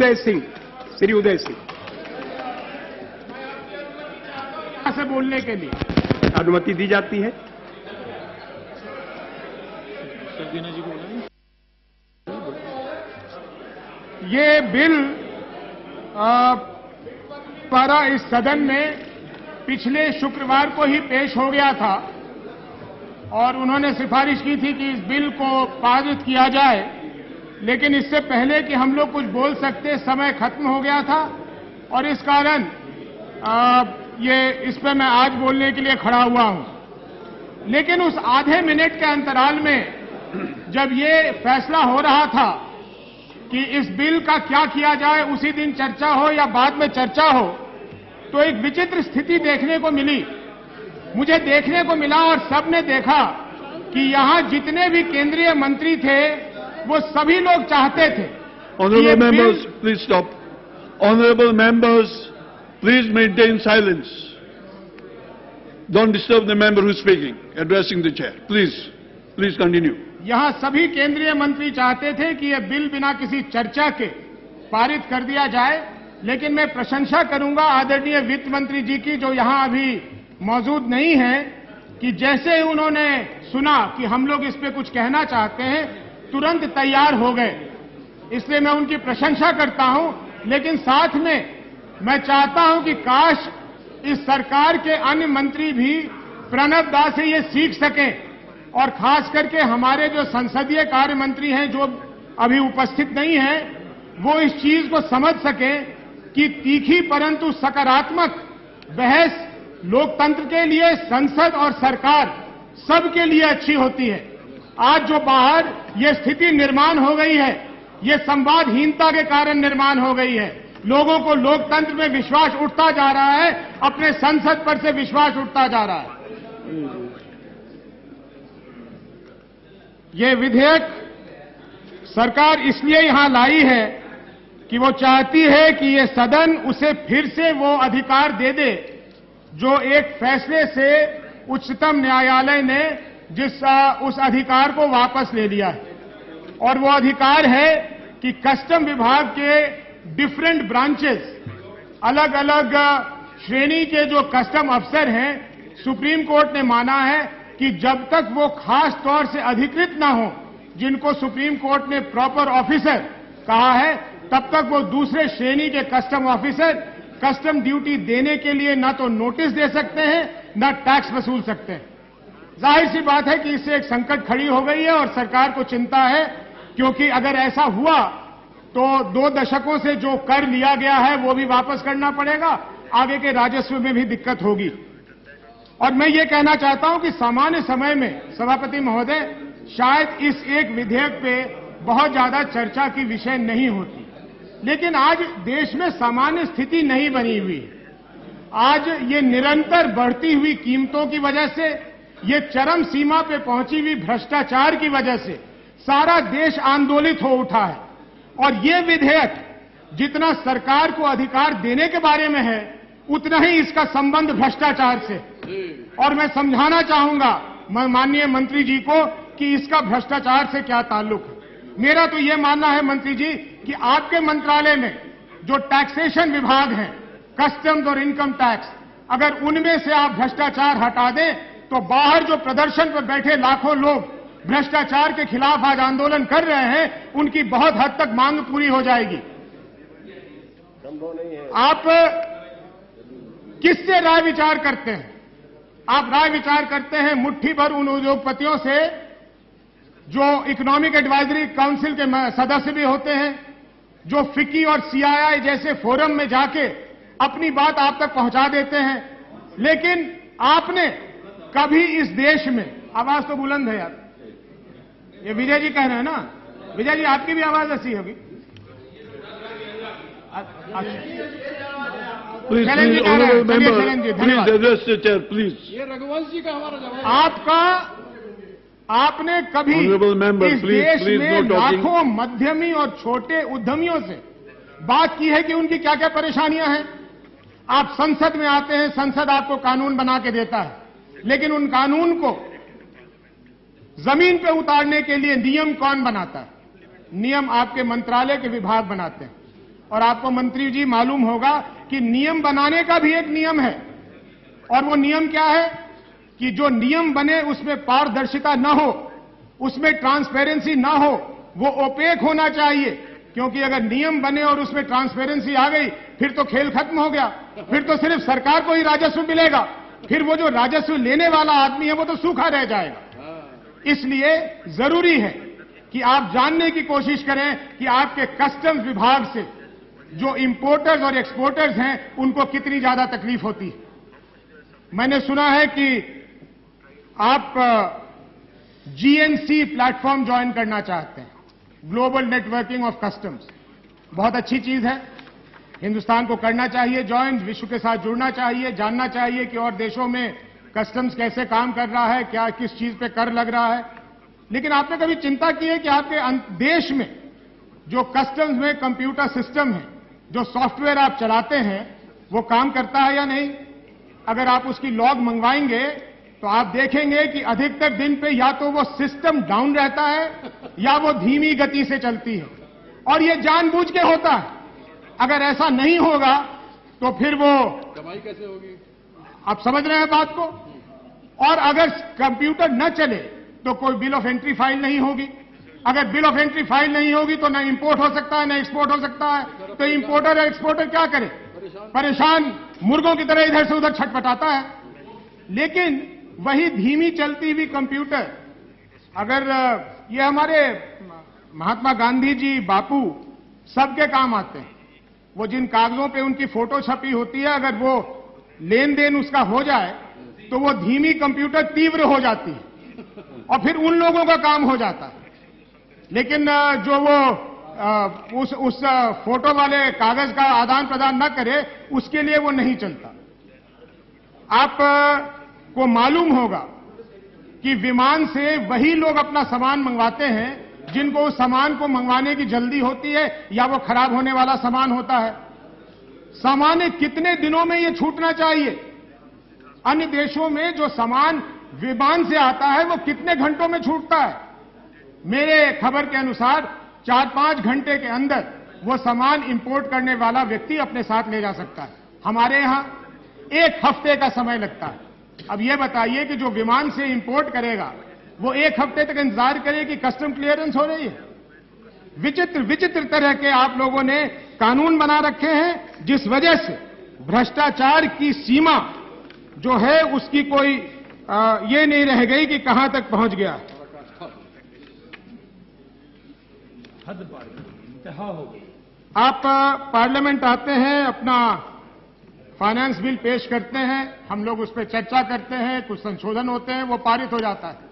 उदय सिंह, श्री उदय सिंह, यहां से बोलने के लिए अनुमति दी जाती है। ये बिल पर इस सदन में पिछले शुक्रवार को ही पेश हो गया था और उन्होंने सिफारिश की थी कि इस बिल को पारित किया जाए, लेकिन इससे पहले कि हम लोग कुछ बोल सकते समय खत्म हो गया था और इस कारण ये इस पर मैं आज बोलने के लिए खड़ा हुआ हूं। लेकिन उस आधे मिनट के अंतराल में जब ये फैसला हो रहा था कि इस बिल का क्या किया जाए, उसी दिन चर्चा हो या बाद में चर्चा हो, तो एक विचित्र स्थिति देखने को मिली। मुझे देखने को मिला और सबने देखा कि यहां जितने भी केंद्रीय मंत्री थे वो सभी लोग चाहते थे। Honorable members, please stop. Honorable members, please maintain silence. Don't disturb the member who is speaking, addressing the chair. Please continue. यहां सभी केंद्रीय मंत्री चाहते थे कि यह बिल बिना किसी चर्चा के पारित कर दिया जाए, लेकिन मैं प्रशंसा करूंगा आदरणीय वित्त मंत्री जी की, जो यहां अभी मौजूद नहीं है, कि जैसे ही उन्होंने सुना कि हम लोग इस पे कुछ कहना चाहते हैं, तुरंत तैयार हो गए। इसलिए मैं उनकी प्रशंसा करता हूं, लेकिन साथ में मैं चाहता हूं कि काश इस सरकार के अन्य मंत्री भी प्रणब दा से ये सीख सकें और खास करके हमारे जो संसदीय कार्य मंत्री हैं जो अभी उपस्थित नहीं हैं, वो इस चीज को समझ सकें कि तीखी परंतु सकारात्मक बहस लोकतंत्र के लिए, संसद और सरकार सबके लिए अच्छी होती है। आज जो बाहर ये स्थिति निर्माण हो गई है, ये संवादहीनता के कारण निर्माण हो गई है। लोगों को लोकतंत्र में विश्वास उठता जा रहा है, अपने संसद पर से विश्वास उठता जा रहा है। ये विधेयक सरकार इसलिए यहां लाई है कि वो चाहती है कि ये सदन उसे फिर से वो अधिकार दे दे जो एक फैसले से उच्चतम न्यायालय ने उस अधिकार को वापस ले लिया है। और वो अधिकार है कि कस्टम विभाग के डिफरेंट ब्रांचेस, अलग अलग श्रेणी के जो कस्टम अफसर हैं, सुप्रीम कोर्ट ने माना है कि जब तक वो खास तौर से अधिकृत ना हो, जिनको सुप्रीम कोर्ट ने प्रॉपर ऑफिसर कहा है, तब तक वो दूसरे श्रेणी के कस्टम ऑफिसर कस्टम ड्यूटी देने के लिए न तो नोटिस दे सकते हैं, न टैक्स वसूल सकते हैं। जाहिर सी बात है कि इससे एक संकट खड़ी हो गई है और सरकार को चिंता है, क्योंकि अगर ऐसा हुआ तो 2 दशकों से जो कर लिया गया है वो भी वापस करना पड़ेगा, आगे के राजस्व में भी दिक्कत होगी। और मैं ये कहना चाहता हूं कि सामान्य समय में सभापति महोदय, शायद इस एक विधेयक पे बहुत ज्यादा चर्चा की विषय नहीं होती, लेकिन आज देश में सामान्य स्थिति नहीं बनी हुई है। आज ये निरंतर बढ़ती हुई कीमतों की वजह से, ये चरम सीमा पे पहुंची हुई भ्रष्टाचार की वजह से सारा देश आंदोलित हो उठा है। और ये विधेयक जितना सरकार को अधिकार देने के बारे में है, उतना ही इसका संबंध भ्रष्टाचार से। और मैं समझाना चाहूंगा माननीय मंत्री जी को कि इसका भ्रष्टाचार से क्या ताल्लुक है। मेरा तो ये मानना है मंत्री जी कि आपके मंत्रालय में जो टैक्सेशन विभाग है, कस्टम्स और इनकम टैक्स, अगर उनमें से आप भ्रष्टाचार हटा दें तो बाहर जो प्रदर्शन पर बैठे लाखों लोग भ्रष्टाचार के खिलाफ आज आंदोलन कर रहे हैं, उनकी बहुत हद तक मांग पूरी हो जाएगी। आप किससे राय विचार करते हैं? आप राय विचार करते हैं मुट्ठी भर उन उद्योगपतियों से जो इकोनॉमिक एडवाइजरी काउंसिल के सदस्य भी होते हैं, जो फिक्की और सीआईआई जैसे फोरम में जाके अपनी बात आप तक पहुंचा देते हैं। लेकिन आपने कभी इस देश में, आवाज तो बुलंद है यार, ये विजय जी कह रहे हैं ना, विजय जी आपकी भी आवाज ऐसी होगी। ये रघुवंश जी का हमारा जवाब। आपने कभी इस देश में लाखों मध्यमी और छोटे उद्यमियों से बात की है कि उनकी क्या क्या परेशानियां हैं? आप संसद में आते हैं, संसद आपको कानून बना के देता है, लेकिन उन कानून को जमीन पे उतारने के लिए नियम कौन बनाता है? नियम आपके मंत्रालय के विभाग बनाते हैं। और आपको मंत्री जी मालूम होगा कि नियम बनाने का भी एक नियम है, और वो नियम क्या है कि जो नियम बने उसमें पारदर्शिता न हो, उसमें ट्रांसपेरेंसी ना हो, वो ओपेक होना चाहिए। क्योंकि अगर नियम बने और उसमें ट्रांसपेरेंसी आ गई फिर तो खेल खत्म हो गया, फिर तो सिर्फ सरकार को ही राजस्व मिलेगा, फिर वो जो राजस्व लेने वाला आदमी है वो तो सूखा रह जाएगा। इसलिए जरूरी है कि आप जानने की कोशिश करें कि आपके कस्टम्स विभाग से जो इंपोर्टर्स और एक्सपोर्टर्स हैं उनको कितनी ज्यादा तकलीफ होती है। मैंने सुना है कि आप GNC प्लेटफॉर्म ज्वाइन करना चाहते हैं, ग्लोबल नेटवर्किंग ऑफ कस्टम्स। बहुत अच्छी चीज है, हिंदुस्तान को करना चाहिए ज्वाइन, विश्व के साथ जुड़ना चाहिए, जानना चाहिए कि और देशों में कस्टम्स कैसे काम कर रहा है, क्या किस चीज पे कर लग रहा है। लेकिन आपने कभी चिंता की है कि आपके देश में जो कस्टम्स में कंप्यूटर सिस्टम है, जो सॉफ्टवेयर आप चलाते हैं, वो काम करता है या नहीं? अगर आप उसकी लॉग मंगवाएंगे तो आप देखेंगे कि अधिकतर दिन पे या तो वो सिस्टम डाउन रहता है या वो धीमी गति से चलती है, और ये जानबूझ के होता है। अगर ऐसा नहीं होगा तो फिर वो कमाई कैसे होगी? आप समझ रहे हैं बात को? और अगर कंप्यूटर न चले तो कोई बिल ऑफ एंट्री फाइल नहीं होगी। अगर बिल ऑफ एंट्री फाइल नहीं होगी तो न इंपोर्ट हो सकता है न एक्सपोर्ट हो सकता है। तो इंपोर्टर और एक्सपोर्टर क्या करे? परेशान मुर्गों की तरह इधर से उधर छटपटाता है। लेकिन वही धीमी चलती हुई कंप्यूटर, अगर ये हमारे महात्मा गांधी जी, बापू सबके काम आते हैं। वो जिन कागजों पे उनकी फोटो छपी होती है, अगर वो लेन देन उसका हो जाए तो वो धीमी कंप्यूटर तीव्र हो जाती है और फिर उन लोगों का काम हो जाता है। लेकिन जो वो उस फोटो वाले कागज का आदान प्रदान न करे, उसके लिए वो नहीं चलता। आप को मालूम होगा कि विमान से वही लोग अपना सामान मंगवाते हैं जिनको उस सामान को मंगवाने की जल्दी होती है या वो खराब होने वाला सामान होता है। सामान कितने दिनों में ये छूटना चाहिए? अन्य देशों में जो सामान विमान से आता है वो कितने घंटों में छूटता है? मेरे खबर के अनुसार 4-5 घंटे के अंदर वो सामान इंपोर्ट करने वाला व्यक्ति अपने साथ ले जा सकता है। हमारे यहां 1 हफ्ते का समय लगता है। अब ये बताइए कि जो विमान से इंपोर्ट करेगा वो 1 हफ्ते तक इंतजार करे कि कस्टम क्लियरेंस हो रही है। विचित्र विचित्र तरह के आप लोगों ने कानून बना रखे हैं, जिस वजह से भ्रष्टाचार की सीमा जो है उसकी कोई ये नहीं रह गई कि कहां तक पहुंच गया। आप पार्लियामेंट आते हैं, अपना फाइनेंस बिल पेश करते हैं, हम लोग उस पर चर्चा करते हैं, कुछ संशोधन होते हैं, वो पारित हो जाता है।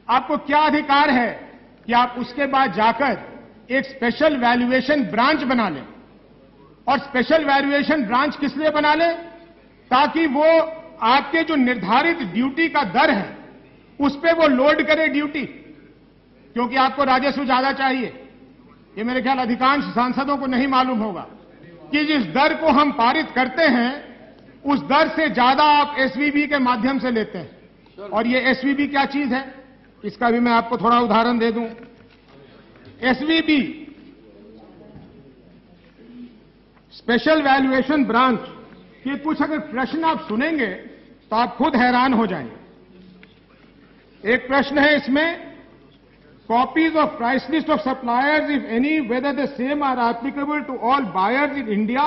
आपको क्या अधिकार है कि आप उसके बाद जाकर एक स्पेशल वैल्यूएशन ब्रांच बना लें? और स्पेशल वैल्यूएशन ब्रांच किस लिए बना लें? ताकि वो आपके जो निर्धारित ड्यूटी का दर है उस पर वो लोड करे ड्यूटी, क्योंकि आपको राजस्व ज्यादा चाहिए। ये मेरे ख्याल अधिकांश सांसदों को नहीं मालूम होगा कि जिस दर को हम पारित करते हैं उस दर से ज्यादा आप एसवीबी के माध्यम से लेते हैं। और ये एसवीबी क्या चीज है, इसका भी मैं आपको थोड़ा उदाहरण दे दूं। एसवीबी स्पेशल वैल्यूएशन ब्रांच के कुछ अगर प्रश्न आप सुनेंगे तो आप खुद हैरान हो जाएंगे। एक प्रश्न है इसमें, copies of price list of suppliers, if any, whether the same are applicable to all buyers in India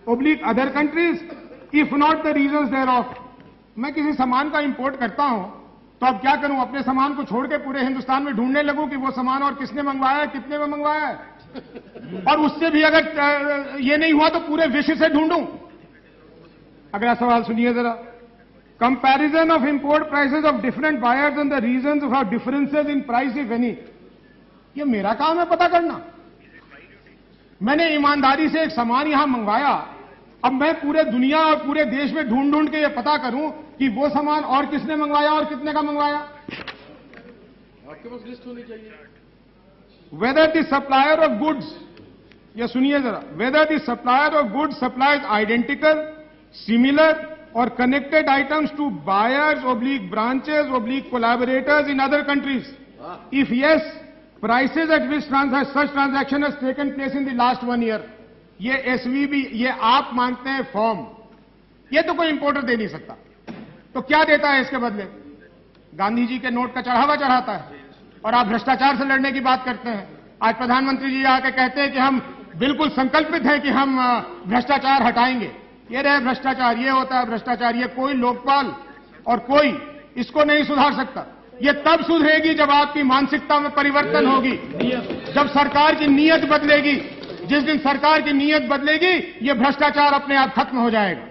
/ other countries, if not the reasons thereof। मैं किसी सामान का इंपोर्ट करता हूं तो अब क्या करूं? अपने सामान को छोड़ के पूरे हिंदुस्तान में ढूंढने लगूं कि वो सामान और किसने मंगवाया है, कितने में मंगवाया है, और उससे भी अगर ये नहीं हुआ तो पूरे विश्व से ढूंढूं। अगला सवाल सुनिए जरा। Comparison of import prices of different buyers and the reasons for differences in price if any। ये मेरा काम है पता करना। मैंने ईमानदारी से एक सामान यहां मंगवाया, अब मैं पूरे दुनिया और पूरे देश में ढूंढ ढूंढ के ये पता करूं कि वो सामान और किसने मंगवाया और कितने का मंगवाया। आपके पास लिस्ट होनी चाहिए। Whether the supplier of goods, ये सुनिए जरा, whether the supplier of goods supplies identical, similar or connected items to buyers / branches / collaborators in other countries? If yes, prices at which such transaction has taken place in the last 1 year। ये SVB, ये आप मांगते हैं form, ये तो कोई importer दे नहीं सकता। तो क्या देता है इसके बदले? गांधी जी के नोट का चढ़ावा चढ़ाता है। और आप भ्रष्टाचार से लड़ने की बात करते हैं। आज प्रधानमंत्री जी आके कहते हैं कि हम बिल्कुल संकल्पित हैं कि हम भ्रष्टाचार हटाएंगे। ये रहे भ्रष्टाचार, ये होता है भ्रष्टाचार। ये कोई लोकपाल और कोई इसको नहीं सुधार सकता। ये तब सुधरेगी जब आपकी मानसिकता में परिवर्तन होगी, जब सरकार की नीयत बदलेगी। जिस दिन सरकार की नीयत बदलेगी, ये भ्रष्टाचार अपने आप खत्म हो जाएगा।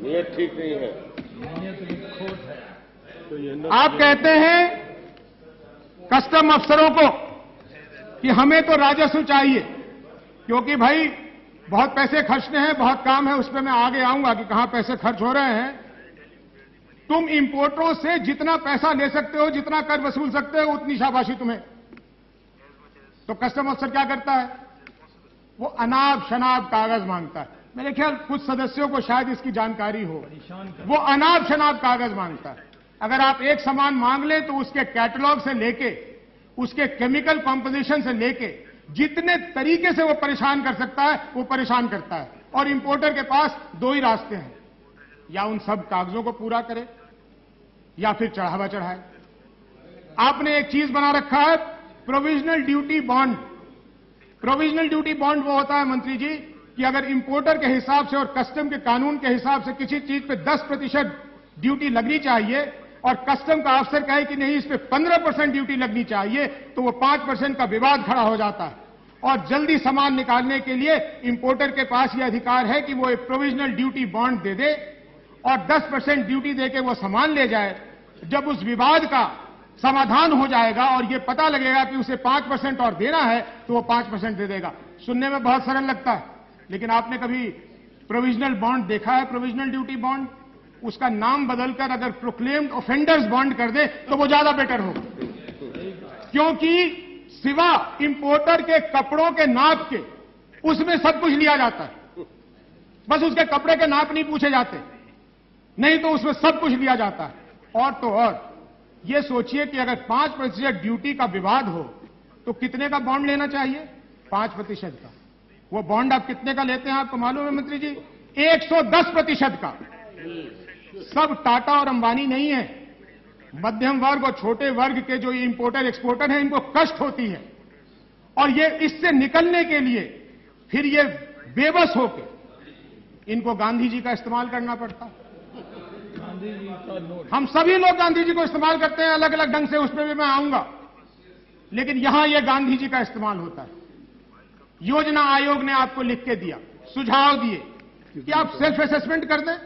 नीयत ठीक नहीं है। आप कहते हैं कस्टम अफसरों को कि हमें तो राजस्व चाहिए, क्योंकि भाई बहुत पैसे खर्चने हैं, बहुत काम है। उस पर मैं आगे आऊंगा कि कहां पैसे खर्च हो रहे हैं। तुम इंपोर्टरों से जितना पैसा ले सकते हो, जितना कर वसूल सकते हो, उतनी शाबाशी तुम्हें। तो कस्टम अफसर क्या करता है? वो अनाब शनाब कागज मांगता है। मेरे ख्याल कुछ सदस्यों को शायद इसकी जानकारी हो। वो अनाब शनाब कागज मांगता है। अगर आप एक सामान मांग लें तो उसके कैटलॉग से लेके, उसके केमिकल कॉम्पोजिशन से लेके, जितने तरीके से वो परेशान कर सकता है वो परेशान करता है। और इंपोर्टर के पास दो ही रास्ते हैं, या उन सब कागजों को पूरा करे या फिर चढ़ावा चढ़ाए। आपने एक चीज बना रखा है, provisional duty bond. Provisional duty bond वो होता है मंत्री जी कि अगर इंपोर्टर के हिसाब से और कस्टम के कानून के हिसाब से किसी चीज पे 10% ड्यूटी लगनी चाहिए और कस्टम का अफसर कहे कि नहीं, इस पे 15% ड्यूटी लगनी चाहिए, तो वो 5% का विवाद खड़ा हो जाता है। और जल्दी सामान निकालने के लिए इंपोर्टर के पास यह अधिकार है कि वो एक प्रोविजनल ड्यूटी बॉन्ड दे दे और 10% ड्यूटी देके वो सामान ले जाए। जब उस विवाद का समाधान हो जाएगा और ये पता लगेगा कि उसे 5% और देना है, तो वो 5% दे देगा। सुनने में बहुत सरल लगता है, लेकिन आपने कभी प्रोविजनल बॉन्ड देखा है? प्रोविजनल ड्यूटी बॉन्ड, उसका नाम बदलकर अगर प्रोक्लेम्ड ऑफेंडर्स बॉन्ड कर दे तो वो ज्यादा बेटर होगा। क्योंकि सिवा इंपोर्टर के कपड़ों के नाप के उसमें सब कुछ लिया जाता है। बस उसके कपड़े के नाप नहीं पूछे जाते, नहीं तो उसमें सब कुछ लिया जाता है। और तो और ये सोचिए कि अगर 5% ड्यूटी का विवाद हो तो कितने का बॉन्ड लेना चाहिए? 5% का। वो बॉन्ड आप कितने का लेते हैं आपको मालूम है मंत्री जी? 110% का। सब टाटा और अंबानी नहीं है, मध्यम वर्ग और छोटे वर्ग के जो इंपोर्टर एक्सपोर्टर हैं, इनको कष्ट होती है। और ये इससे निकलने के लिए फिर ये बेबस होके इनको गांधी जी का इस्तेमाल करना पड़ता है। हम सभी लोग गांधी जी को इस्तेमाल करते हैं अलग अलग ढंग से, उस पर भी मैं आऊंगा, लेकिन यहां ये गांधी जी का इस्तेमाल होता है। योजना आयोग ने आपको लिख के दिया, सुझाव दिए कि आप सेल्फ असेसमेंट कर दें,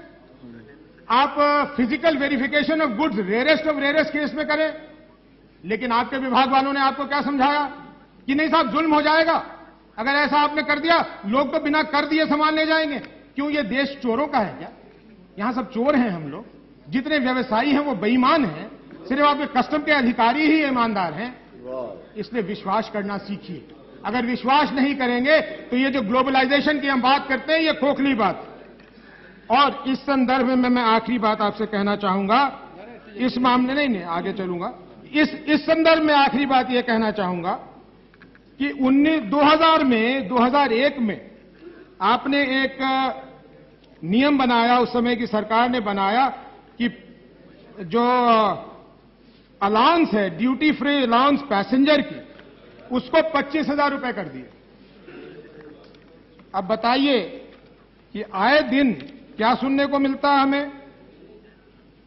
आप physical verification of goods rarest of rarest case में करें। लेकिन आपके विभाग वालों ने आपको क्या समझाया कि नहीं साहब, जुल्म हो जाएगा अगर ऐसा आपने कर दिया, लोग तो बिना कर दिए सामान ले जाएंगे। क्यों, ये देश चोरों का है क्या? यहां सब चोर हैं हम लोग, जितने व्यवसायी हैं वो बेईमान हैं, सिर्फ आपके कस्टम के अधिकारी ही ईमानदार हैं। इसलिए विश्वास करना सीखिए। अगर विश्वास नहीं करेंगे तो ये जो ग्लोबलाइजेशन की हम बात करते हैं, ये खोखली बात। और इस संदर्भ में मैं आखिरी बात आपसे कहना चाहूंगा, इस मामले नहीं आगे चलूंगा, इस संदर्भ में आखिरी बात यह कहना चाहूंगा कि 2001 में आपने एक नियम बनाया, उस समय की सरकार ने बनाया कि जो अलाउंस है, ड्यूटी फ्री अलाउंस पैसेंजर की, उसको 25,000 रुपए कर दिए। अब बताइए कि आए दिन क्या सुनने को मिलता है हमें?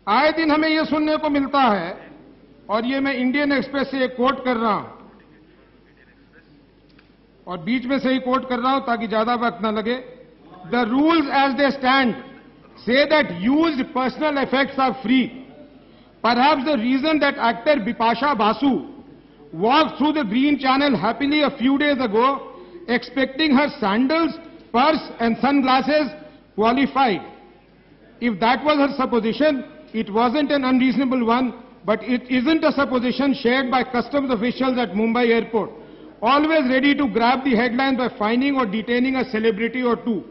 आए दिन हमें यह सुनने को मिलता है, और ये मैं इंडियन एक्सप्रेस से एक कोट कर रहा हूं, और बीच में से ही कोट कर रहा हूं ताकि ज्यादा वक्त न लगे। The rules as they stand say that used personal effects are free. Perhaps the reason that actor Bipasha Basu walked through the Green Channel happily a few days ago, expecting her sandals, purse and sunglasses qualified. If that was her supposition, it wasn't an unreasonable one, but it isn't a supposition shared by customs officials at Mumbai airport, always ready to grab the headlines by finding or detaining a celebrity or two.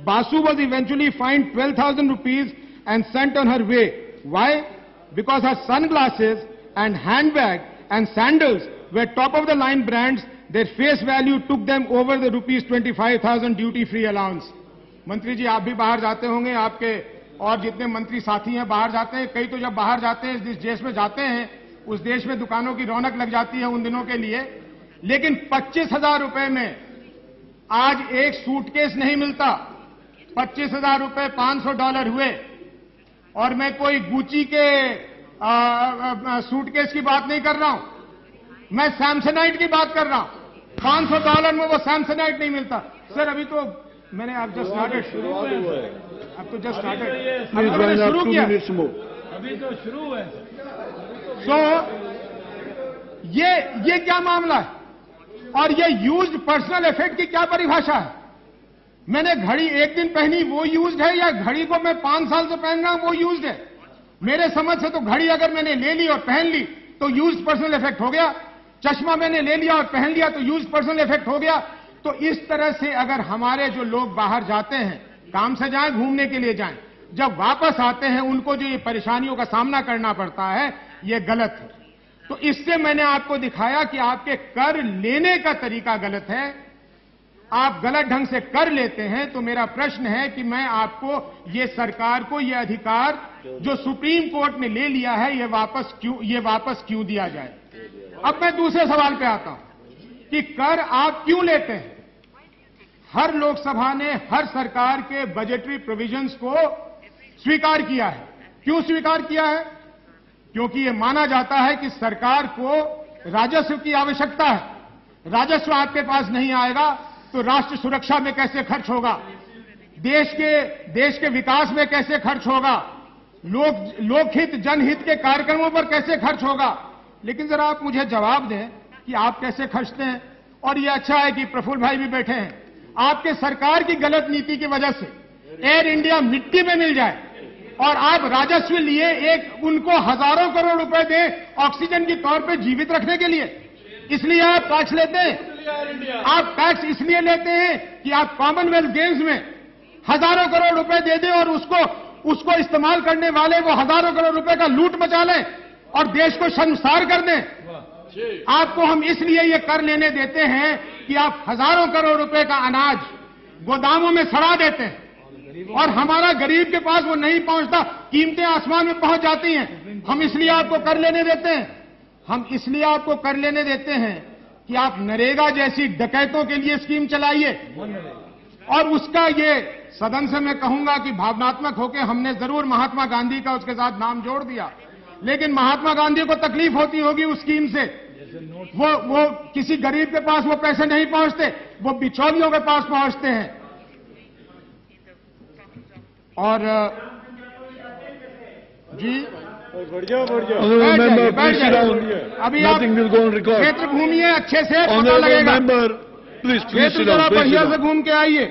Basu was eventually fined 12,000 rupees and sent on her way. Why? Because her sunglasses and handbag and sandals were top of the line brands their face value took them over the rupees 25,000 duty free allowance. मंत्री जी, आप भी बाहर जाते होंगे, आपके और जितने मंत्री साथी हैं बाहर जाते हैं, कई तो जब बाहर जाते हैं, जिस देश में जाते हैं उस देश में दुकानों की रौनक लग जाती है उन दिनों के लिए, लेकिन 25,000 रुपए में आज एक सूटकेस नहीं मिलता। 25,000 रुपए $500 हुए, और मैं कोई गुची के सूटकेस की बात नहीं कर रहा हूं, मैं सैमसनाइट की बात कर रहा हूं। $500 में वो सैमसनाइट नहीं मिलता। सर अभी तो मैंने आप जस्ट स्टार्टेड, अब तो जस्ट स्टार्टेड, शुरू किया, अभी तो शुरू है। सो ये क्या मामला है, और ये यूज्ड पर्सनल इफेक्ट की क्या परिभाषा है? मैंने घड़ी एक दिन पहनी वो यूज्ड है, या घड़ी को मैं 5 साल से पहन रहा हूं वो यूज्ड है? मेरे समझ से तो घड़ी अगर मैंने ले ली और पहन ली तो यूज्ड पर्सनल इफेक्ट हो गया, चश्मा मैंने ले लिया और पहन लिया तो यूज्ड पर्सनल इफेक्ट हो गया। तो इस तरह से अगर हमारे जो लोग बाहर जाते हैं, काम से जाएं, घूमने के लिए जाएं, जब वापस आते हैं उनको जो ये परेशानियों का सामना करना पड़ता है, ये गलत है। तो इससे मैंने आपको दिखाया कि आपके कर लेने का तरीका गलत है, आप गलत ढंग से कर लेते हैं। तो मेरा प्रश्न है कि मैं आपको, ये सरकार को ये अधिकार जो सुप्रीम कोर्ट ने ले लिया है, ये वापस क्यों दिया जाए? अब मैं दूसरे सवाल पे आता हूं कि कर आप क्यों लेते हैं? हर लोकसभा ने हर सरकार के बजटरी प्रोविजंस को स्वीकार किया है। क्यों स्वीकार किया है? क्योंकि ये माना जाता है कि सरकार को राजस्व की आवश्यकता है। राजस्व आपके पास नहीं आएगा तो राष्ट्र सुरक्षा में कैसे खर्च होगा, देश के विकास में कैसे खर्च होगा, लोकहित जनहित के कार्यक्रमों पर कैसे खर्च होगा? लेकिन जरा आप मुझे जवाब दें कि आप कैसे खर्चते हैं। और ये अच्छा है कि प्रफुल्ल भाई भी बैठे हैं। आपके सरकार की गलत नीति की वजह से एयर इंडिया मिट्टी में मिल जाए और आप राजस्व लिए एक उनको हजारों करोड़ रुपए दें ऑक्सीजन के तौर पे जीवित रखने के लिए, इसलिए आप टैक्स लेते हैं। आप टैक्स इसलिए लेते हैं कि आप कॉमनवेल्थ गेम्स में हजारों करोड़ रुपए दे दें और उसको इस्तेमाल करने वाले वो हजारों करोड़ रुपए का लूट मचा लें और देश को शर्मसार कर दें। आपको हम इसलिए ये कर लेने देते हैं कि आप हजारों करोड़ रुपए का अनाज गोदामों में सड़ा देते हैं और हमारा गरीब के पास वो नहीं पहुंचता, कीमतें आसमान में पहुंच जाती हैं। हम इसलिए आपको कर लेने देते हैं। हम इसलिए आपको कर लेने देते हैं कि आप नरेगा जैसी डकैतों के लिए स्कीम चलाइए, और उसका ये सदन से मैं कहूंगा कि भावनात्मक होकर हमने जरूर महात्मा गांधी का उसके साथ नाम जोड़ दिया, लेकिन महात्मा गांधी को तकलीफ होती होगी उस स्कीम से। वो किसी गरीब के पास वो पैसे नहीं पहुंचते, वो बिचौलियों के पास पहुंचते हैं। और जी बैठ जाइए। अभी आप क्षेत्र घूमिए अच्छे से, पता लगेगा। क्षेत्र जरा बढ़िया से घूम के आइए।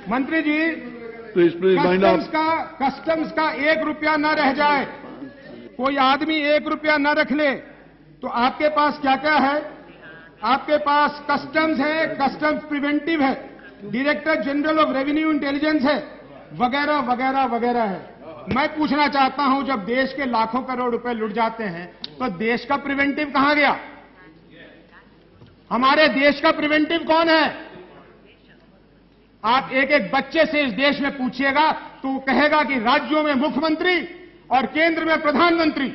मंत्री जी कस्टम्स का 1 रुपया न रह जाए, कोई आदमी 1 रुपया न रख ले, तो आपके पास क्या क्या है? आपके पास कस्टम्स है, कस्टम्स प्रिवेंटिव है, director general of revenue intelligence है, वगैरह वगैरह वगैरह है। मैं पूछना चाहता हूं, जब देश के लाखों करोड़ रुपए लुट जाते हैं तो देश का प्रिवेंटिव कहां गया? हमारे देश का प्रिवेंटिव कौन है? आप एक एक बच्चे से इस देश में पूछिएगा तो वो कहेगा कि राज्यों में मुख्यमंत्री और केंद्र में प्रधानमंत्री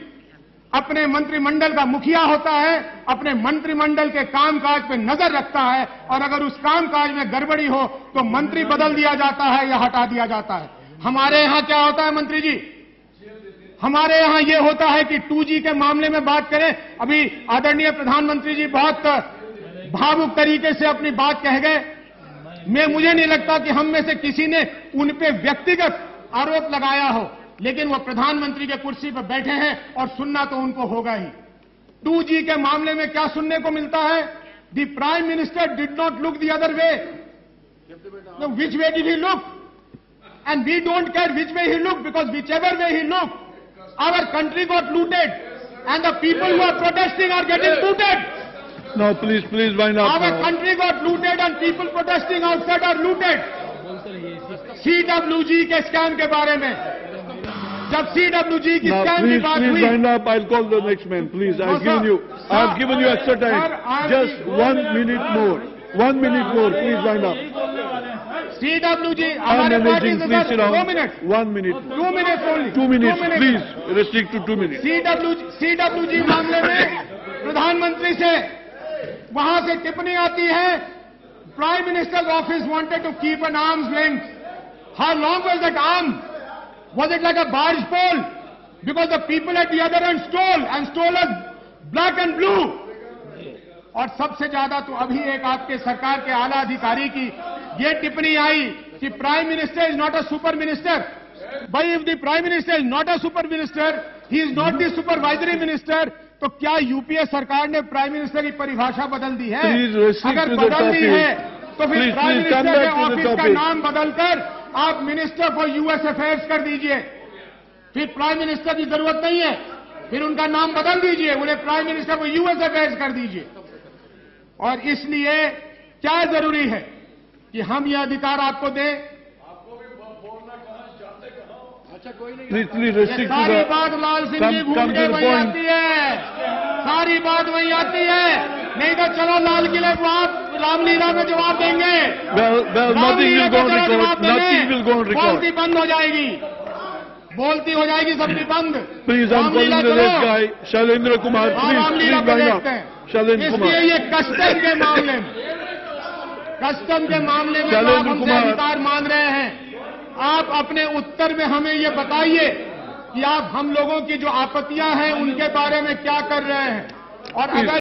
अपने मंत्रिमंडल का मुखिया होता है, अपने मंत्रिमंडल के कामकाज पे नजर रखता है, और अगर उस कामकाज में गड़बड़ी हो तो मंत्री बदल दिया जाता है या हटा दिया जाता है। हमारे यहां क्या होता है मंत्री जी? हमारे यहां यह होता है कि 2G के मामले में बात करें, अभी आदरणीय प्रधानमंत्री जी बहुत भावुक तरीके से अपनी बात कह गए। मुझे नहीं लगता कि हम में से किसी ने उन पे व्यक्तिगत आरोप लगाया हो, लेकिन वो प्रधानमंत्री के कुर्सी पर बैठे हैं और सुनना तो उनको होगा ही। 2G के मामले में क्या सुनने को मिलता है? The prime minister did not look the other way. Which way did he look? And we don't care which way he look, because whichever way he look, our country got looted and the people who are protesting are getting looted. No, please wind up. Our country got looted and people protesting outside are looted. CWG के scam के बारे में जब CWG की Now, scam की please, बात please हुई, wind up. I'll call the next man, please. No, sir. I've given you extra Sir, time. I'm Just the- 1 minute more. 1 minute more. Please wind up. CWG I'm हमारे party managing. से Please sir sit 2 down. Minute 1 minute. 2 minute only 2 minutes. Please restrict to 2 minutes. CWG मामले में प्रधानमंत्री से वहां से टिप्पणी आती है, prime minister's office wanted to keep an arm's length. How long was that arm? Was it like a barge pole? Because the people at the other end stole us black and blue. और सबसे ज्यादा तो अभी एक आपके सरकार के आला अधिकारी की ये टिप्पणी आई कि prime minister is not a super minister. भाई, if the prime minister is not a super minister, he is not the supervisory minister, तो क्या यूपीए सरकार ने प्राइम मिनिस्टर की परिभाषा बदल दी है? Please restrict अगर to the बदल दी topic. है तो फिर Please, prime please come minister के back to the ऑफिस का topic. नाम बदलकर आप मिनिस्टर फॉर यूएस अफेयर्स कर दीजिए. फिर प्राइम मिनिस्टर की जरूरत नहीं है, फिर उनका नाम बदल दीजिए, उन्हें prime minister for US affairs कर दीजिए. और इसलिए क्या जरूरी है कि हम यह अधिकार आपको दें? Please ये restrict to सारी the... बात लाल सिंह जी घूम come के to the वहीं point. आती है. सारी बात वहीं आती है. नहीं तो चलो लाल किले को आप रामलीला में जवाब देंगे. Well, nothing Ramlila will go को on जरा record. जवाब Nothing will go on देंगे. record. बोलती बंद हो जाएगी. बोलती हो जाएगी सबकी बंद. Please, I'm calling Ramlila the करो. next guy, Shailendra Kumar. हाँ, Please रामलीला को wind up. देखते हैं. Shailendra इसलिए Kumar. ये कस्टम के मामले में तो आप शैलेंद्र हमसे कुमार। अधिकार मांग रहे हैं. आप अपने उत्तर में हमें ये बताइए कि आप हम लोगों की जो आपत्तियां हैं उनके बारे में क्या कर रहे हैं. और अगर